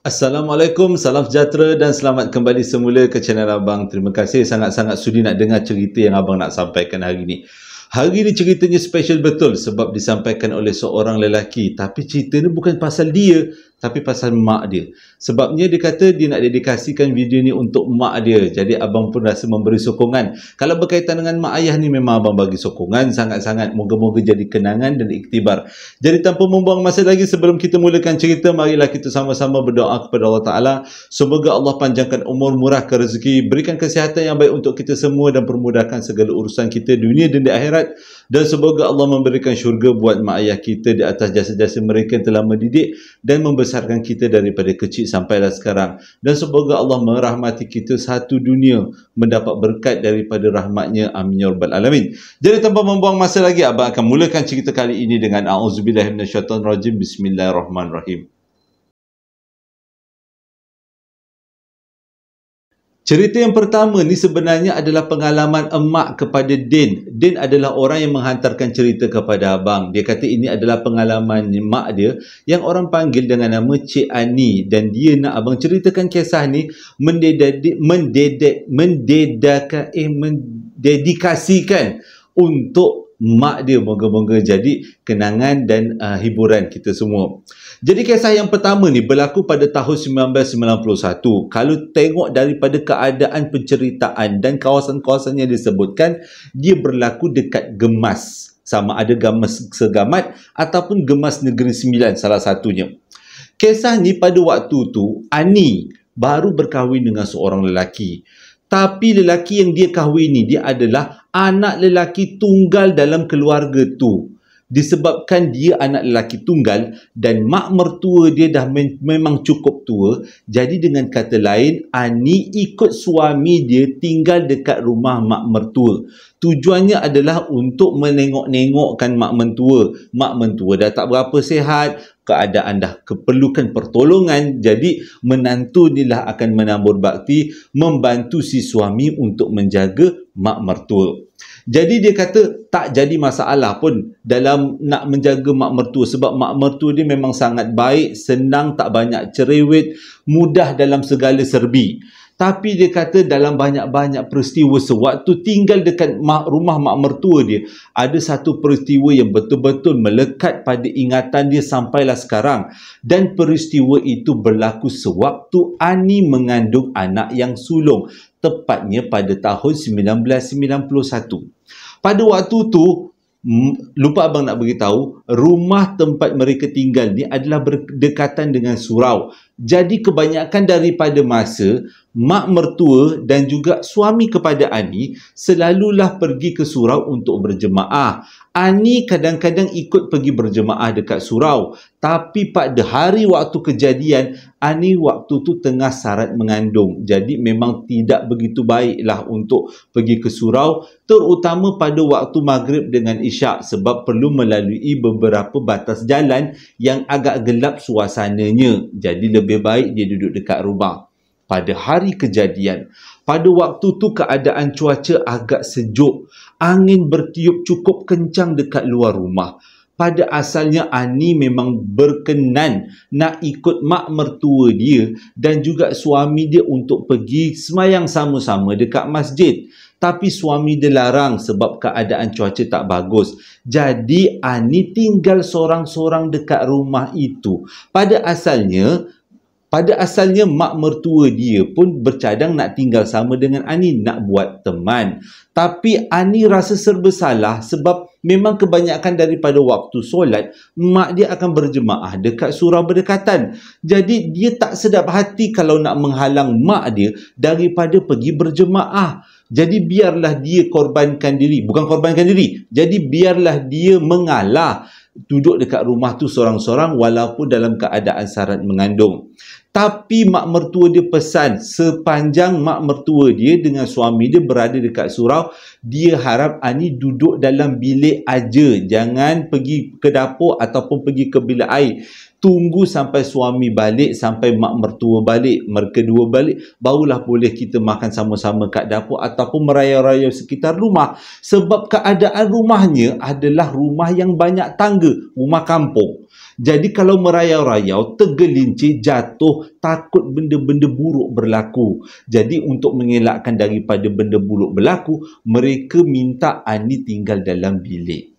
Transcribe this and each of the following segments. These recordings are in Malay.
Assalamualaikum, salam sejahtera dan selamat kembali semula ke channel Abang. Terima kasih sangat-sangat sudi nak dengar cerita yang Abang nak sampaikan hari ini. Hari ini ceritanya special betul sebab disampaikan oleh seorang lelaki. Tapi cerita ni bukan pasal dia, tapi pasal mak dia. Sebabnya dia kata dia nak dedikasikan video ni untuk mak dia. Jadi Abang pun rasa memberi sokongan. Kalau berkaitan dengan mak ayah ni memang Abang bagi sokongan sangat-sangat. Moga-moga jadi kenangan dan iktibar. Jadi tanpa membuang masa lagi, sebelum kita mulakan cerita, marilah kita sama-sama berdoa kepada Allah Ta'ala. Semoga Allah panjangkan umur, murahkan rezeki, berikan kesihatan yang baik untuk kita semua dan permudahkan segala urusan kita dunia dan di akhirat. Dan semoga Allah memberikan syurga buat mak ayah kita di atas jasa-jasa mereka yang telah mendidik dan membesarkan kita daripada kecil sampailah sekarang. Dan semoga Allah merahmati kita satu dunia, mendapat berkat daripada rahmatnya. Amin ya rabbal alamin. Jadi tanpa membuang masa lagi, Abang akan mulakan cerita kali ini dengan A'udzubillahi minasyaitonirrajim. Bismillahirrahmanirrahim. Cerita yang pertama ni sebenarnya adalah pengalaman emak kepada Din. Din adalah orang yang menghantarkan cerita kepada Abang. Dia kata ini adalah pengalaman mak dia yang orang panggil dengan nama Cik Ani. Dan dia nak Abang ceritakan kisah ni mendedikasikan untuk mak dia. Moga-moga jadi kenangan dan hiburan kita semua. Jadi kisah yang pertama ni berlaku pada tahun 1991. Kalau tengok daripada keadaan penceritaan dan kawasan-kawasan yang disebutkan, dia berlaku dekat Gemas. Sama ada Gemas Segamat ataupun Gemas Negeri Sembilan, salah satunya. Kisah ni pada waktu tu, Ani baru berkahwin dengan seorang lelaki. Tapi lelaki yang dia kahwini, dia adalah anak lelaki tunggal dalam keluarga tu. Disebabkan dia anak lelaki tunggal dan mak mertua dia dah memang cukup tua. Jadi dengan kata lain, Ani ikut suami dia tinggal dekat rumah mak mertua. Tujuannya adalah untuk menengok-nengokkan mak mentua. Mak mentua dah tak berapa sihat, keadaan dah keperlukan pertolongan. Jadi menantu ni lah akan menambur bakti, membantu si suami untuk menjaga mak mertua. Jadi dia kata tak jadi masalah pun dalam nak menjaga mak mertua, sebab mak mertua dia memang sangat baik, senang, tak banyak cerewet, mudah dalam segala serbi. Tapi dia kata dalam banyak-banyak peristiwa sewaktu tinggal dekat rumah mak mertua dia, ada satu peristiwa yang betul-betul melekat pada ingatan dia sampailah sekarang. Dan peristiwa itu berlaku sewaktu Ani mengandung anak yang sulung. Tepatnya pada tahun 1991. Pada waktu tu, lupa Abang nak beritahu, rumah tempat mereka tinggal ni adalah berdekatan dengan surau. Jadi kebanyakan daripada masa, mak mertua dan juga suami kepada Ani selalulah pergi ke surau untuk berjemaah. Ani kadang-kadang ikut pergi berjemaah dekat surau. Tapi pada hari waktu kejadian, Ani waktu tu tengah sarat mengandung. Jadi memang tidak begitu baiklah untuk pergi ke surau, terutama pada waktu maghrib dengan isyak, sebab perlu melalui beberapa batas jalan yang agak gelap suasananya. Jadi lebih baik dia duduk dekat rumah. Pada hari kejadian, pada waktu tu keadaan cuaca agak sejuk. Angin bertiup cukup kencang dekat luar rumah. Pada asalnya Ani memang berkenan nak ikut mak mertua dia dan juga suami dia untuk pergi semayang sama-sama dekat masjid. Tapi suami dia larang sebab keadaan cuaca tak bagus. Jadi Ani tinggal sorang-sorang dekat rumah itu. Pada asalnya mak mertua dia pun bercadang nak tinggal sama dengan Ani, nak buat teman. Tapi Ani rasa serba salah sebab memang kebanyakan daripada waktu solat, mak dia akan berjemaah dekat surau berdekatan. Jadi dia tak sedap hati kalau nak menghalang mak dia daripada pergi berjemaah. Jadi biarlah dia korbankan diri. Bukan korbankan diri. Jadi biarlah dia mengalah. Duduk dekat rumah tu sorang-sorang walaupun dalam keadaan sarat mengandung. Tapi mak mertua dia pesan, sepanjang mak mertua dia dengan suami dia berada dekat surau, dia harap Ani duduk dalam bilik aja. Jangan pergi ke dapur ataupun pergi ke bilik air. Tunggu sampai suami balik, sampai mak mertua balik, mereka dua balik, barulah boleh kita makan sama-sama kat dapur ataupun merayau-rayau sekitar rumah. Sebab keadaan rumahnya adalah rumah yang banyak tangga, rumah kampung. Jadi kalau merayau-rayau, tergelincir, jatuh, takut benda-benda buruk berlaku. Jadi untuk mengelakkan daripada benda buruk berlaku, mereka minta Ani tinggal dalam bilik.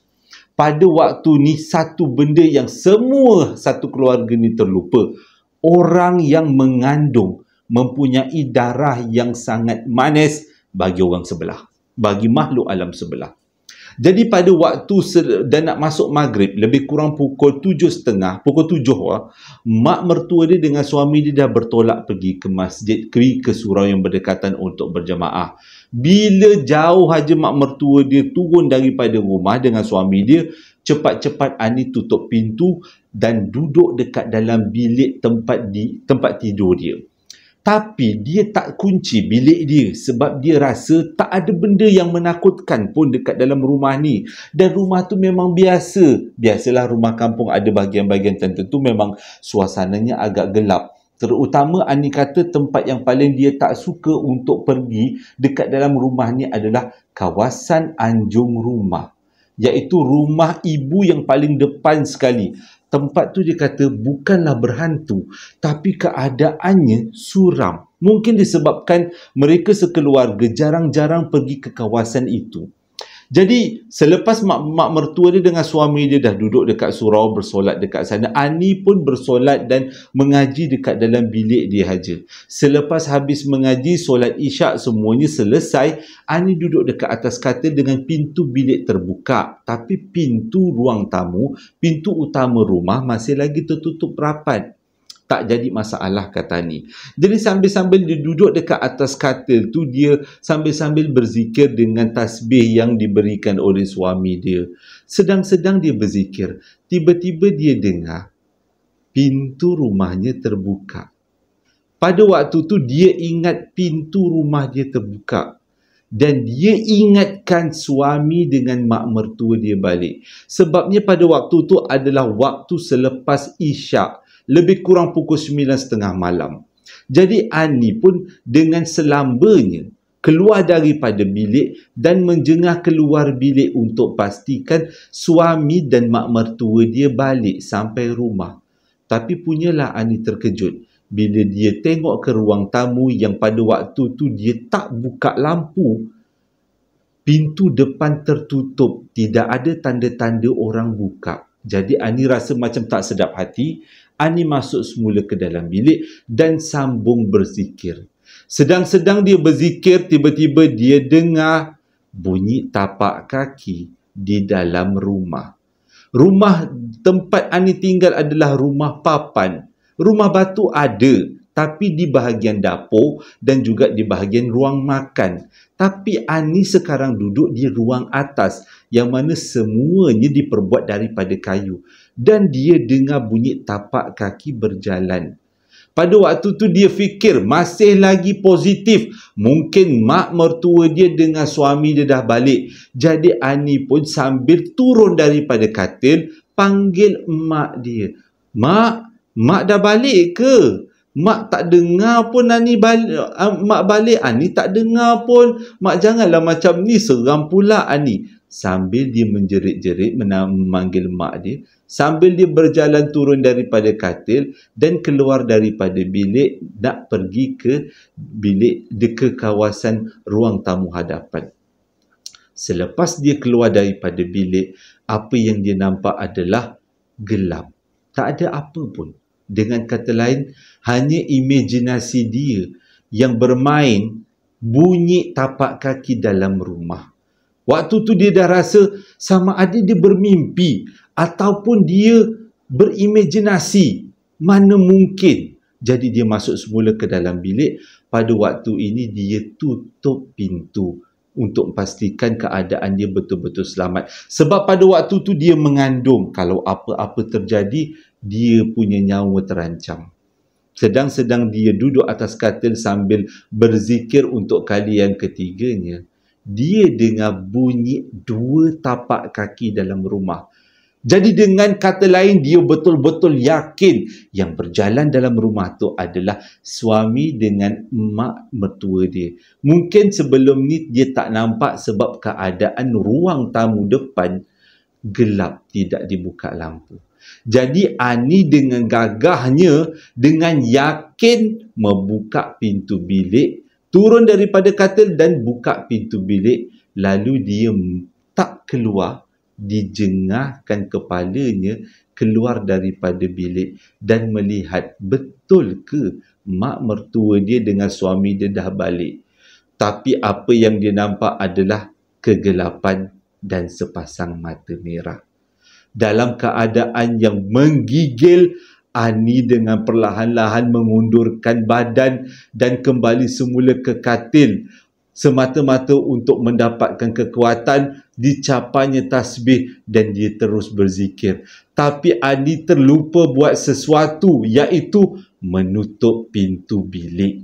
Pada waktu ni satu benda yang semua satu keluarga ni terlupa. Orang yang mengandung mempunyai darah yang sangat manis bagi orang sebelah, bagi makhluk alam sebelah. Jadi pada waktu dan nak masuk maghrib, lebih kurang pukul 7.30, pukul 7, mak mertua dia dengan suami dia dah bertolak pergi ke masjid, pergi ke surau yang berdekatan untuk berjemaah. Bila jauh aja mak mertua dia turun daripada rumah dengan suami dia, cepat-cepat Ani tutup pintu dan duduk dekat dalam bilik tempat tidur dia. Tapi dia tak kunci bilik dia sebab dia rasa tak ada benda yang menakutkan pun dekat dalam rumah ni. Dan rumah tu memang biasa. Biasalah rumah kampung ada bahagian-bahagian tertentu memang suasananya agak gelap. Terutama Ani kata tempat yang paling dia tak suka untuk pergi dekat dalam rumah ni adalah kawasan anjung rumah. Iaitu rumah ibu yang paling depan sekali. Tempat tu dia kata bukanlah berhantu, tapi keadaannya suram. Mungkin disebabkan mereka sekeluarga jarang-jarang pergi ke kawasan itu. Jadi selepas mak mertua dia dengan suami dia dah duduk dekat surau bersolat dekat sana, Ani pun bersolat dan mengaji dekat dalam bilik dia saja. Selepas habis mengaji, solat isyak semuanya selesai, Ani duduk dekat atas katil dengan pintu bilik terbuka. Tapi pintu ruang tamu, pintu utama rumah masih lagi tertutup rapat. Tak jadi masalah, kata Ani. Jadi sambil-sambil dia duduk dekat atas katil tu, dia sambil-sambil berzikir dengan tasbih yang diberikan oleh suami dia. Sedang-sedang dia berzikir, tiba-tiba dia dengar pintu rumahnya terbuka. Pada waktu tu dia ingat pintu rumah dia terbuka. Dan dia ingatkan suami dengan mak mertua dia balik. Sebabnya pada waktu tu adalah waktu selepas isyak. Lebih kurang pukul 9.30 malam. Jadi Ani pun dengan selambanya keluar daripada bilik dan menjengah keluar bilik untuk pastikan suami dan mak mertua dia balik sampai rumah. Tapi punyalah Ani terkejut bila dia tengok ke ruang tamu yang pada waktu tu dia tak buka lampu. Pintu depan tertutup, tidak ada tanda-tanda orang buka. Jadi Ani rasa macam tak sedap hati. Ani masuk semula ke dalam bilik dan sambung berzikir. Sedang-sedang dia berzikir, tiba-tiba dia dengar bunyi tapak kaki di dalam rumah. Rumah tempat Ani tinggal adalah rumah papan. Rumah batu ada, tapi di bahagian dapur dan juga di bahagian ruang makan. Tapi Ani sekarang duduk di ruang atas yang mana semuanya diperbuat daripada kayu. Dan dia dengar bunyi tapak kaki berjalan. Pada waktu tu dia fikir masih lagi positif. Mungkin mak mertua dia dengan suami dia dah balik. Jadi Ani pun sambil turun daripada katil panggil mak dia. Mak dah balik ke? Mak tak dengar pun Ani balik. Mak balik, Ani tak dengar pun. Mak janganlah macam ni, seram pula Ani. Sambil dia menjerit-jerit memanggil mak dia. Sambil dia berjalan turun daripada katil dan keluar daripada bilik nak pergi ke bilik ke kawasan ruang tamu hadapan. Selepas dia keluar daripada bilik, apa yang dia nampak adalah gelap. Tak ada apa pun. Dengan kata lain, hanya imajinasi dia yang bermain bunyi tapak kaki dalam rumah. Waktu tu dia dah rasa sama ada dia bermimpi ataupun dia berimajinasi. Mana mungkin. Jadi dia masuk semula ke dalam bilik. Pada waktu ini dia tutup pintu untuk pastikan keadaan dia betul-betul selamat. Sebab pada waktu tu dia mengandung. Kalau apa-apa terjadi, dia punya nyawa terancam. Sedang-sedang dia duduk atas katil sambil berzikir untuk kali yang ketiganya. Dia dengar bunyi 2 tapak kaki dalam rumah. Jadi dengan kata lain, dia betul-betul yakin yang berjalan dalam rumah tu adalah suami dengan mak mertua dia. Mungkin sebelum ni dia tak nampak sebab keadaan ruang tamu depan gelap, tidak dibuka lampu. Jadi Ani dengan gagahnya, dengan yakin membuka pintu bilik, turun daripada katil dan buka pintu bilik. Lalu dia tak keluar, dijengahkan kepalanya keluar daripada bilik dan melihat betul ke mak mertua dia dengan suami dia dah balik. Tapi apa yang dia nampak adalah kegelapan dan sepasang mata merah. Dalam keadaan yang menggigil, Ani dengan perlahan-lahan mengundurkan badan dan kembali semula ke katil, semata-mata untuk mendapatkan kekuatan. Dicapanya tasbih dan dia terus berzikir. Tapi Ani terlupa buat sesuatu, iaitu menutup pintu bilik.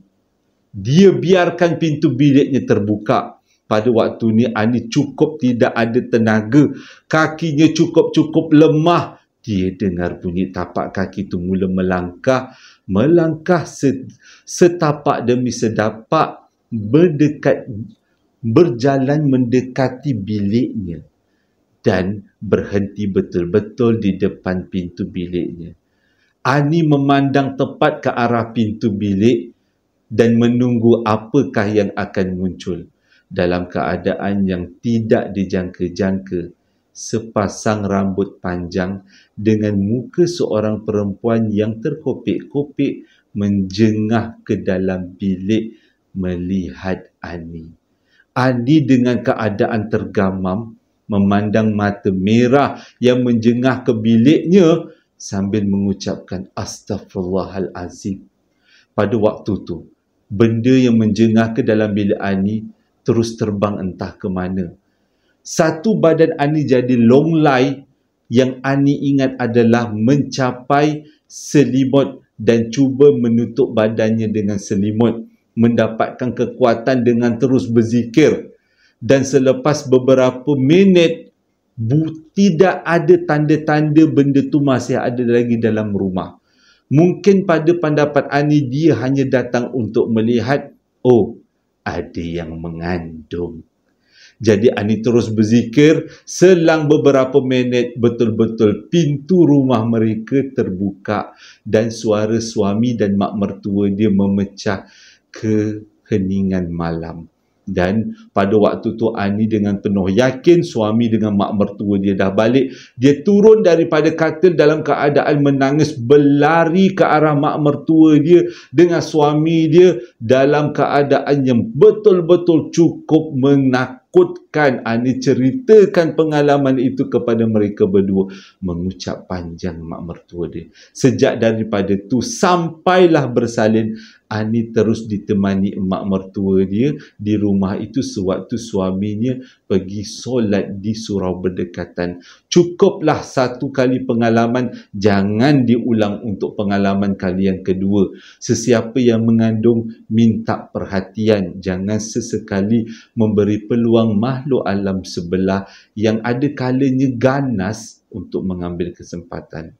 Dia biarkan pintu biliknya terbuka. Pada waktu ni Ani cukup tidak ada tenaga, kakinya cukup lemah. Dia dengar bunyi tapak kaki itu mula melangkah setapak demi setapak, berjalan mendekati biliknya dan berhenti betul-betul di depan pintu biliknya. Ani memandang tepat ke arah pintu bilik dan menunggu apakah yang akan muncul. Dalam keadaan yang tidak dijangka-jangka, sepasang rambut panjang dengan muka seorang perempuan yang terkopik-kopik menjengah ke dalam bilik melihat Ani. Ani dengan keadaan tergamam memandang mata merah yang menjengah ke biliknya sambil mengucapkan Astaghfirullahalazim. Pada waktu tu, benda yang menjengah ke dalam bilik Ani terus terbang entah ke mana. Satu badan Ani jadi longlai. Yang Ani ingat adalah mencapai selimut dan cuba menutup badannya dengan selimut, mendapatkan kekuatan dengan terus berzikir. Dan selepas beberapa minit, tidak ada tanda-tanda benda tu masih ada lagi dalam rumah. Mungkin pada pendapat Ani, dia hanya datang untuk melihat, oh, ada yang mengandung. Jadi Ani terus berzikir. Selang beberapa minit, betul-betul pintu rumah mereka terbuka dan suara suami dan mak mertua dia memecah keheningan malam. Dan pada waktu tu Ani dengan penuh yakin suami dengan mak mertua dia dah balik. Dia turun daripada katil dalam keadaan menangis, berlari ke arah mak mertua dia dengan suami dia dalam keadaan yang betul-betul cukup menakutkan. Ani ceritakan pengalaman itu kepada mereka berdua, mengucap panjang mak mertua dia. Sejak daripada tu sampailah bersalin, Ani terus ditemani emak mertua dia di rumah itu sewaktu suaminya pergi solat di surau berdekatan. Cukuplah satu kali pengalaman, jangan diulang untuk pengalaman kali yang kedua. Sesiapa yang mengandung, minta perhatian. Jangan sesekali memberi peluang makhluk alam sebelah yang ada kalanya ganas untuk mengambil kesempatan.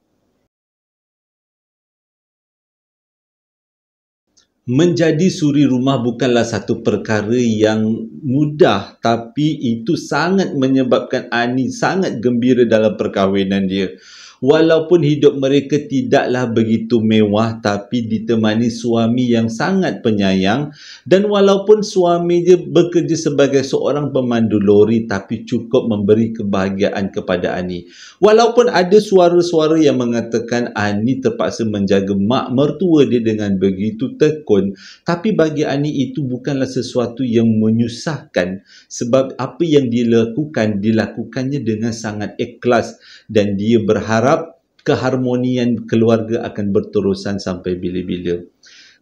Menjadi suri rumah bukanlah satu perkara yang mudah, tapi itu sangat menyebabkan Ani sangat gembira dalam perkahwinan dia. Walaupun hidup mereka tidaklah begitu mewah, tapi ditemani suami yang sangat penyayang. Dan walaupun suami dia bekerja sebagai seorang pemandu lori, tapi cukup memberi kebahagiaan kepada Ani. Walaupun ada suara-suara yang mengatakan Ani terpaksa menjaga mak mertua dia dengan begitu tekun, tapi bagi Ani itu bukanlah sesuatu yang menyusahkan, sebab apa yang dilakukannya dengan sangat ikhlas dan dia berharap keharmonian keluarga akan berterusan sampai bila-bila.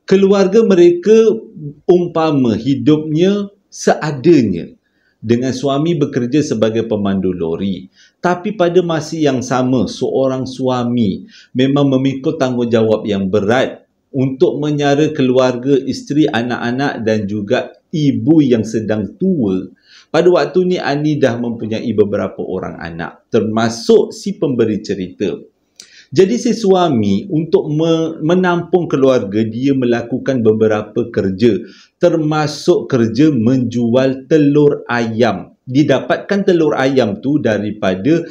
Keluarga mereka umpama hidupnya seadanya, dengan suami bekerja sebagai pemandu lori. Tapi pada masa yang sama, seorang suami memang memikul tanggungjawab yang berat untuk menyara keluarga, isteri, anak-anak dan juga ibu yang sedang tua. Pada waktu ni Ani dah mempunyai beberapa orang anak, termasuk si pemberi cerita. Jadi si suami untuk menampung keluarga, dia melakukan beberapa kerja, termasuk kerja menjual telur ayam. Didapatkan telur ayam tu daripada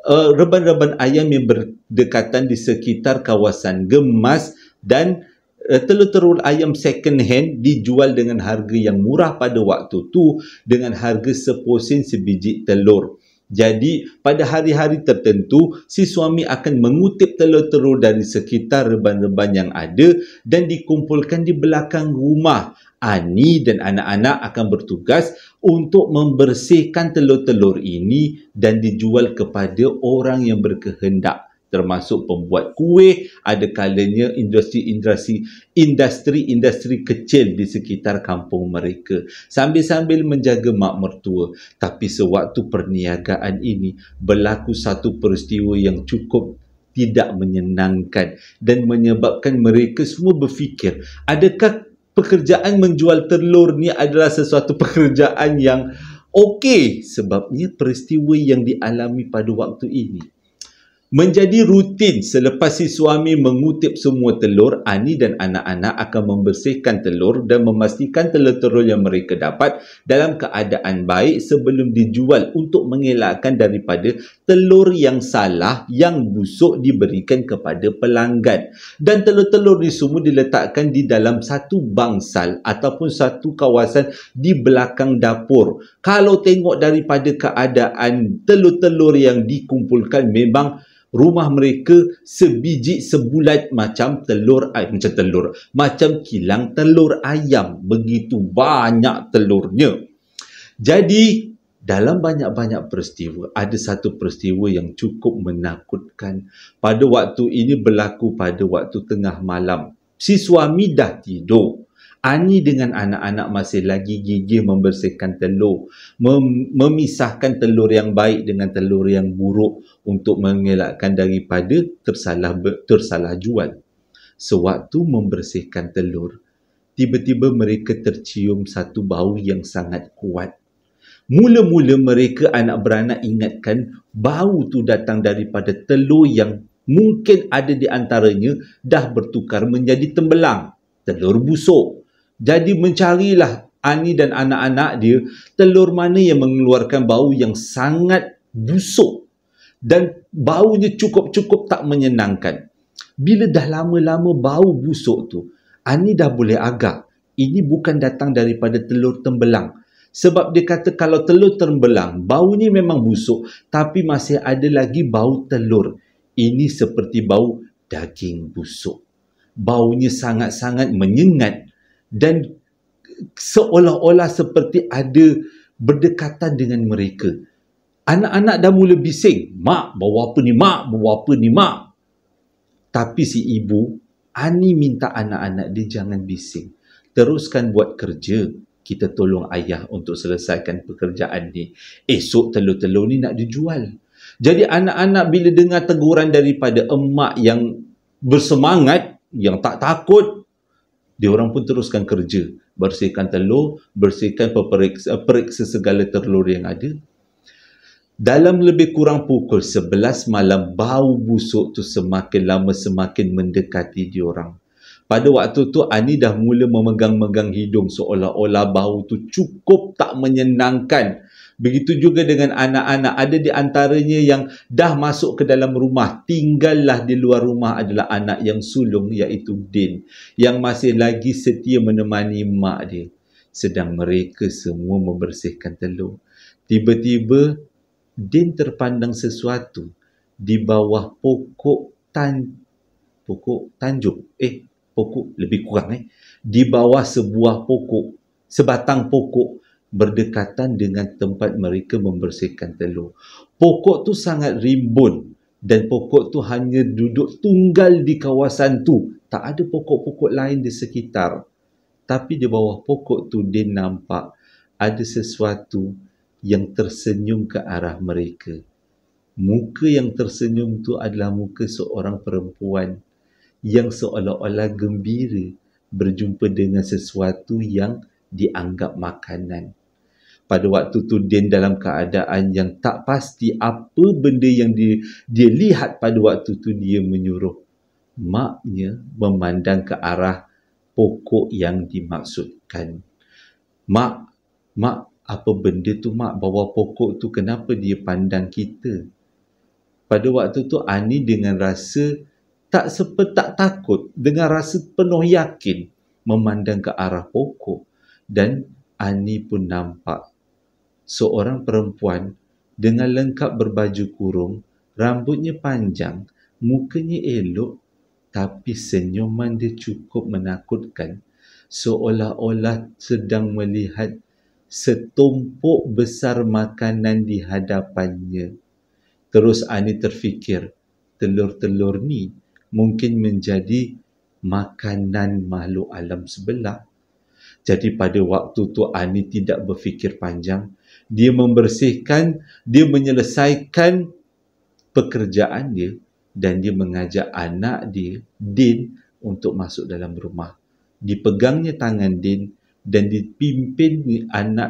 reban-reban ayam yang berdekatan di sekitar kawasan Gemas dan telur-telur ayam second hand dijual dengan harga yang murah pada waktu tu dengan harga seposen sebiji telur. Jadi pada hari-hari tertentu si suami akan mengutip telur-telur dari sekitar reban-reban yang ada dan dikumpulkan di belakang rumah. Ani dan anak-anak akan bertugas untuk membersihkan telur-telur ini dan dijual kepada orang yang berkehendak, termasuk pembuat kuih, ada kalanya industri kecil di sekitar kampung mereka, sambil-sambil menjaga mak mertua. Tapi sewaktu perniagaan ini berlaku satu peristiwa yang cukup tidak menyenangkan dan menyebabkan mereka semua berfikir, adakah pekerjaan menjual telur ni adalah sesuatu pekerjaan yang okey? Sebabnya peristiwa yang dialami pada waktu ini menjadi rutin. Selepas si suami mengutip semua telur, Ani dan anak-anak akan membersihkan telur dan memastikan telur-telur yang mereka dapat dalam keadaan baik sebelum dijual untuk mengelakkan daripada telur yang salah yang busuk diberikan kepada pelanggan. Dan telur-telur ni semua diletakkan di dalam satu bangsal ataupun satu kawasan di belakang dapur. Kalau tengok daripada keadaan telur-telur yang dikumpulkan, memang rumah mereka sebiji sebulat macam kilang telur ayam, begitu banyak telurnya. Jadi dalam banyak-banyak peristiwa, ada satu peristiwa yang cukup menakutkan. Pada waktu ini berlaku pada waktu tengah malam. Si suami dah tidur. Ani dengan anak-anak masih lagi gigih membersihkan telur, memisahkan telur yang baik dengan telur yang buruk untuk mengelakkan daripada tersalah jual. Sewaktu membersihkan telur, tiba-tiba mereka tercium satu bau yang sangat kuat. Mula-mula mereka anak beranak ingatkan bau tu datang daripada telur yang mungkin ada di antaranya dah bertukar menjadi tembelang, telur busuk. Jadi mencarilah Ani dan anak-anak dia telur mana yang mengeluarkan bau yang sangat busuk dan baunya cukup-cukup tak menyenangkan. Bila dah lama-lama bau busuk tu, Ani dah boleh agak ini bukan datang daripada telur tembelang. Sebab dia kata kalau telur tembelang, baunya memang busuk, tapi masih ada lagi bau telur. Ini seperti bau daging busuk. Baunya sangat-sangat menyengat dan seolah-olah seperti ada berdekatan dengan mereka. Anak-anak dah mula bising, "Mak, bau apa ni mak? Bau apa ni mak?" Tapi si ibu, Ani minta anak-anak dia jangan bising. Teruskan buat kerja. Kita tolong ayah untuk selesaikan pekerjaan ni. Esok telur-telur ni nak dijual. Jadi anak-anak bila dengar teguran daripada emak yang bersemangat, yang tak takut, diorang pun teruskan kerja. Bersihkan telur, bersihkan periksa segala telur yang ada. Dalam lebih kurang pukul 11 malam, bau busuk tu semakin lama semakin mendekati diorang. Pada waktu tu, Ani dah mula memegang-megang hidung seolah-olah bau tu cukup tak menyenangkan. Begitu juga dengan anak-anak. Ada di antaranya yang dah masuk ke dalam rumah. Tinggallah di luar rumah adalah anak yang sulung, iaitu Din, yang masih lagi setia menemani mak dia. Sedang mereka semua membersihkan telur. Tiba-tiba, Din terpandang sesuatu di bawah pokok tanjung. Pokok lebih kurang di bawah sebuah pokok, sebatang pokok berdekatan dengan tempat mereka membersihkan telur. Pokok tu sangat rimbun dan pokok tu hanya duduk tunggal di kawasan tu. Tak ada pokok-pokok lain di sekitar. Tapi di bawah pokok tu dia nampak ada sesuatu yang tersenyum ke arah mereka. Muka yang tersenyum tu adalah muka seorang perempuan yang seolah-olah gembira berjumpa dengan sesuatu yang dianggap makanan. Pada waktu tu Din dalam keadaan yang tak pasti apa benda yang dia lihat. Pada waktu tu dia menyuruh maknya memandang ke arah pokok yang dimaksudkan. Mak, apa benda tu mak bawah pokok tu? Kenapa dia pandang kita? Pada waktu tu Ani dengan rasa tak takut, dengan rasa penuh yakin memandang ke arah pokok, dan Ani pun nampak seorang perempuan dengan lengkap berbaju kurung, rambutnya panjang, mukanya elok, tapi senyuman dia cukup menakutkan, seolah-olah sedang melihat setumpuk besar makanan di hadapannya. Terus Ani terfikir, telur-telur ni mungkin menjadi makanan makhluk alam sebelah. Jadi pada waktu tu Ani tidak berfikir panjang. Dia membersihkan, dia menyelesaikan pekerjaan dia, dan dia mengajak anak dia, Din, untuk masuk dalam rumah. Dipegangnya tangan Din dan dipimpin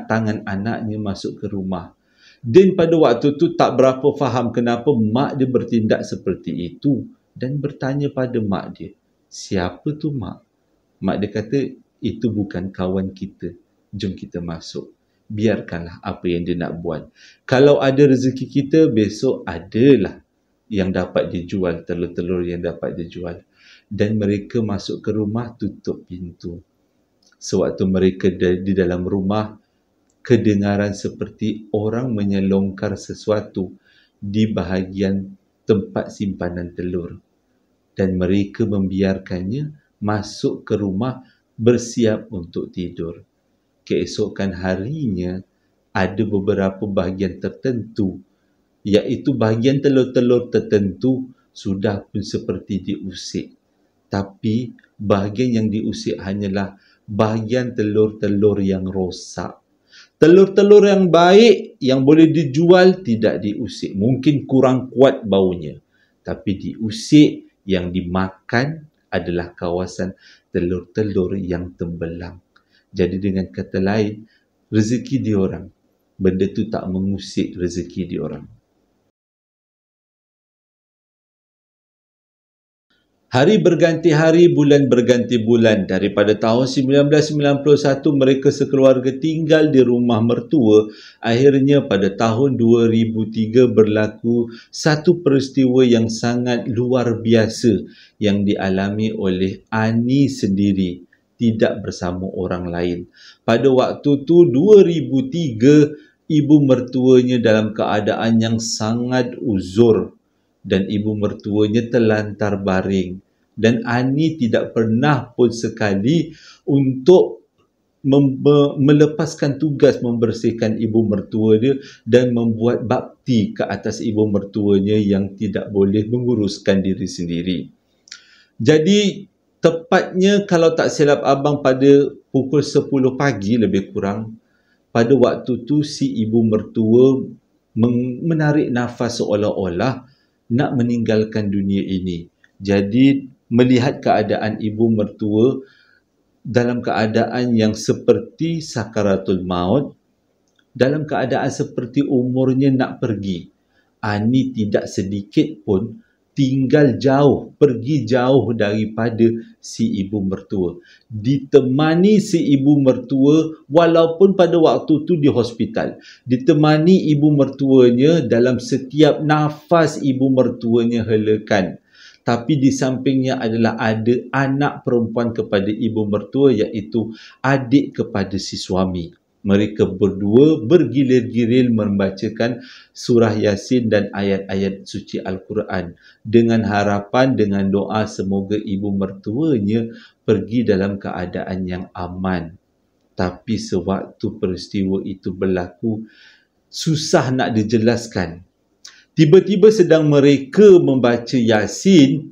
tangan anaknya masuk ke rumah. Din pada waktu tu tak berapa faham kenapa mak dia bertindak seperti itu, dan bertanya pada mak dia, siapa tu mak? Mak dia kata, itu bukan kawan kita, jom kita masuk. Biarkanlah apa yang dia nak buat. Kalau ada rezeki kita, besok adalah yang dapat dijual, telur-telur yang dapat dijual. Dan mereka masuk ke rumah, tutup pintu. Sewaktu mereka di dalam rumah, kedengaran seperti orang menyelongkar sesuatu di bahagian tempat simpanan telur. Dan mereka membiarkannya masuk ke rumah bersiap untuk tidur. Keesokan harinya, ada beberapa bahagian tertentu, iaitu bahagian telur-telur tertentu sudah pun seperti diusik. Tapi bahagian yang diusik hanyalah bahagian telur-telur yang rosak. Telur-telur yang baik, yang boleh dijual, tidak diusik. Mungkin kurang kuat baunya. Tapi diusik, yang dimakan adalah kawasan telur-telur yang tembelang. Jadi dengan kata lain, rezeki diorang, benda tu tak mengusik rezeki diorang. Hari berganti hari, bulan berganti bulan. Daripada tahun 1991, mereka sekeluarga tinggal di rumah mertua. Akhirnya pada tahun 2003 berlaku satu peristiwa yang sangat luar biasa yang dialami oleh Ani sendiri, tidak bersama orang lain. Pada waktu tu 2003, ibu mertuanya dalam keadaan yang sangat uzur, dan ibu mertuanya terlantar baring, dan Ani tidak pernah pun sekali untuk melepaskan tugas membersihkan ibu mertua dia dan membuat bakti ke atas ibu mertuanya yang tidak boleh menguruskan diri sendiri. Jadi tepatnya kalau tak silap abang pada pukul 10 pagi lebih kurang, pada waktu tu si ibu mertua menarik nafas seolah-olah nak meninggalkan dunia ini. Jadi melihat keadaan ibu mertua dalam keadaan yang seperti sakaratul maut, dalam keadaan seperti umurnya nak pergi, Ani tidak sedikit pun tinggal jauh, pergi jauh daripada si ibu mertua. Ditemani si ibu mertua walaupun pada waktu tu di hospital. Ditemani ibu mertuanya dalam setiap nafas ibu mertuanya helakan. Tapi di sampingnya adalah ada anak perempuan kepada ibu mertua, iaitu adik kepada si suami. Mereka berdua bergilir-gilir membacakan surah Yasin dan ayat-ayat suci Al-Quran dengan harapan, dengan doa semoga ibu mertuanya pergi dalam keadaan yang aman. Tapi sewaktu peristiwa itu berlaku, susah nak dijelaskan. Tiba-tiba sedang mereka membaca Yasin,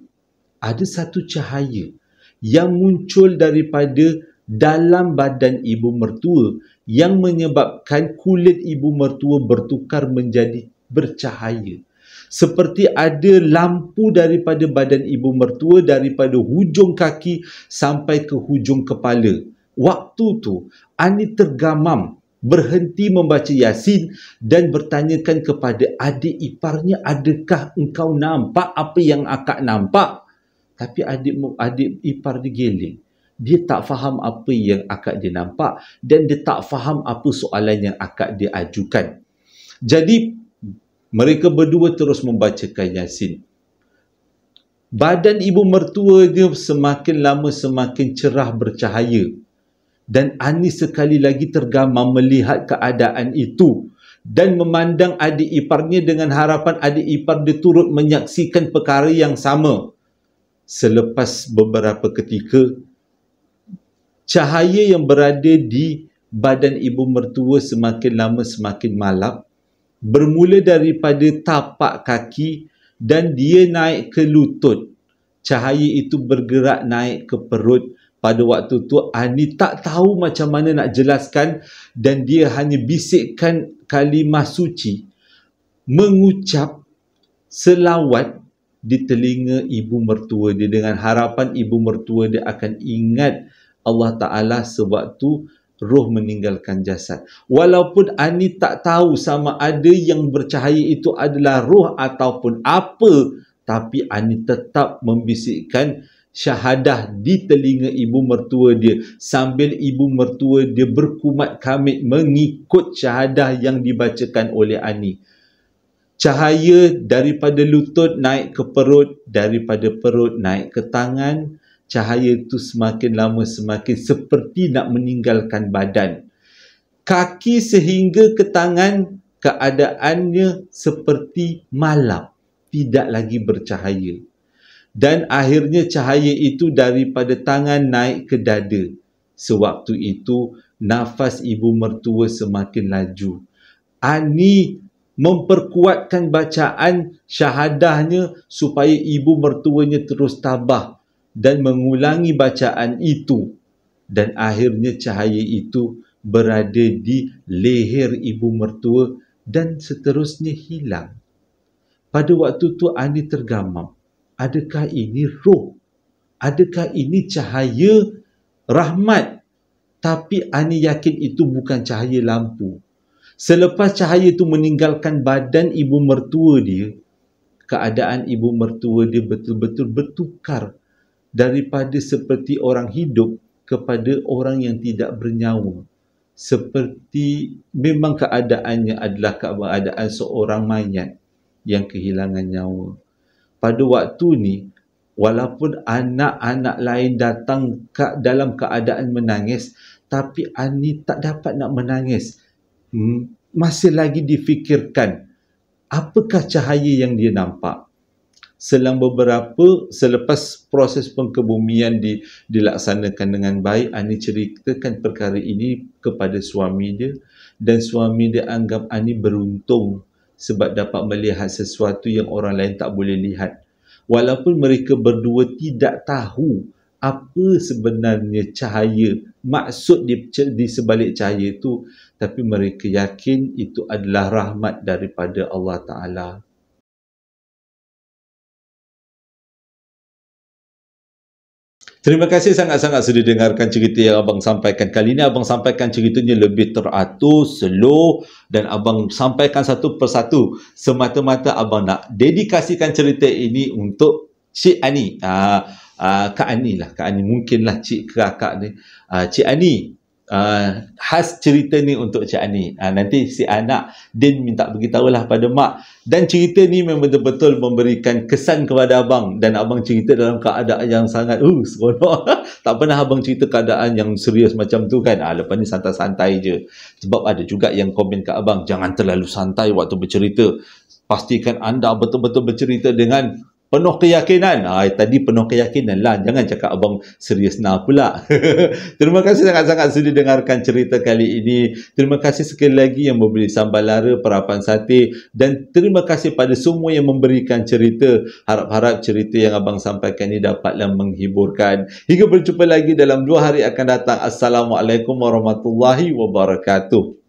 ada satu cahaya yang muncul daripada dalam badan ibu mertua yang menyebabkan kulit ibu mertua bertukar menjadi bercahaya. Seperti ada lampu daripada badan ibu mertua, daripada hujung kaki sampai ke hujung kepala. Waktu tu, Ani tergamam, berhenti membaca Yasin dan bertanyakan kepada adik iparnya, adakah engkau nampak apa yang akak nampak? Tapi adik ipar dia geleng. Dia tak faham apa yang akak dia nampak dan dia tak faham apa soalan yang akak dia ajukan. Jadi Mereka berdua terus membacakan Yasin. Badan ibu mertua dia semakin lama semakin cerah bercahaya. Dan Ani sekali lagi tergamam melihat keadaan itu dan memandang adik iparnya dengan harapan adik ipar dia turut menyaksikan perkara yang sama. Selepas beberapa ketika, cahaya yang berada di badan ibu mertua semakin lama semakin malap, bermula daripada tapak kaki dan dia naik ke lutut. Cahaya itu bergerak naik ke perut. Pada waktu tu Ani tak tahu macam mana nak jelaskan dan dia hanya bisikkan kalimah suci, mengucap selawat di telinga ibu mertua dia dengan harapan ibu mertua dia akan ingat Allah Ta'ala sewaktu roh meninggalkan jasad. Walaupun Ani tak tahu sama ada yang bercahaya itu adalah roh ataupun apa, tapi Ani tetap membisikkan syahadah di telinga ibu mertua dia sambil ibu mertua dia berkumat kamit mengikut syahadah yang dibacakan oleh Ani. Cahaya daripada lutut naik ke perut, daripada perut naik ke tangan. Cahaya itu semakin lama semakin seperti nak meninggalkan badan. Kaki sehingga ke tangan, keadaannya seperti malam, tidak lagi bercahaya. Dan akhirnya cahaya itu daripada tangan naik ke dada. Sewaktu itu, nafas ibu mertua semakin laju. Ani memperkuatkan bacaan syahadahnya supaya ibu mertuanya terus tabah dan mengulangi bacaan itu. Dan akhirnya cahaya itu berada di leher ibu mertua dan seterusnya hilang. Pada waktu tu Ani tergamam. Adakah ini roh? Adakah ini cahaya rahmat? Tapi Ani yakin itu bukan cahaya lampu. Selepas cahaya itu meninggalkan badan ibu mertua dia, keadaan ibu mertua dia betul-betul bertukar daripada seperti orang hidup kepada orang yang tidak bernyawa. Seperti memang keadaannya adalah keadaan seorang mayat yang kehilangan nyawa. Pada waktu ni, walaupun anak-anak lain datang dalam keadaan menangis, tapi Ani tak dapat nak menangis. Masih lagi difikirkan, apakah cahaya yang dia nampak? Selepas proses pengkebumian dilaksanakan dengan baik, Ani ceritakan perkara ini kepada suami dia dan suami dia anggap Ani beruntung sebab dapat melihat sesuatu yang orang lain tak boleh lihat. Walaupun mereka berdua tidak tahu apa sebenarnya cahaya, maksud di sebalik cahaya itu, tapi mereka yakin itu adalah rahmat daripada Allah Ta'ala. Terima kasih sangat-sangat sudah dengarkan cerita yang abang sampaikan. Kali ini abang sampaikan ceritanya lebih teratur, slow dan abang sampaikan satu persatu. Semata-mata abang nak dedikasikan cerita ini untuk Cik Ani. Kak Ani lah. Kak Ani mungkinlah Cik kakak ni. Cik Ani. Khas cerita ni untuk Cik Ani. Nanti si anak Din minta beritahulah pada mak. Dan cerita ni memang betul-betul memberikan kesan kepada abang. Dan abang cerita dalam keadaan yang sangat seronok. Tak pernah abang cerita keadaan yang serius macam tu kan. Lepas ni santai-santai je. Sebab ada juga yang komen kat abang, jangan terlalu santai waktu bercerita. Pastikan anda betul-betul bercerita dengan penuh keyakinan. Tadi penuh keyakinan lah. Jangan cakap abang serius nah pula. Terima kasih sangat-sangat sudah dengarkan cerita kali ini. Terima kasih sekali lagi yang memberi sambal lara, perapan sate. Dan terima kasih pada semua yang memberikan cerita. Harap-harap cerita yang abang sampaikan ini dapatlah menghiburkan. Hingga berjumpa lagi dalam 2 hari akan datang. Assalamualaikum warahmatullahi wabarakatuh.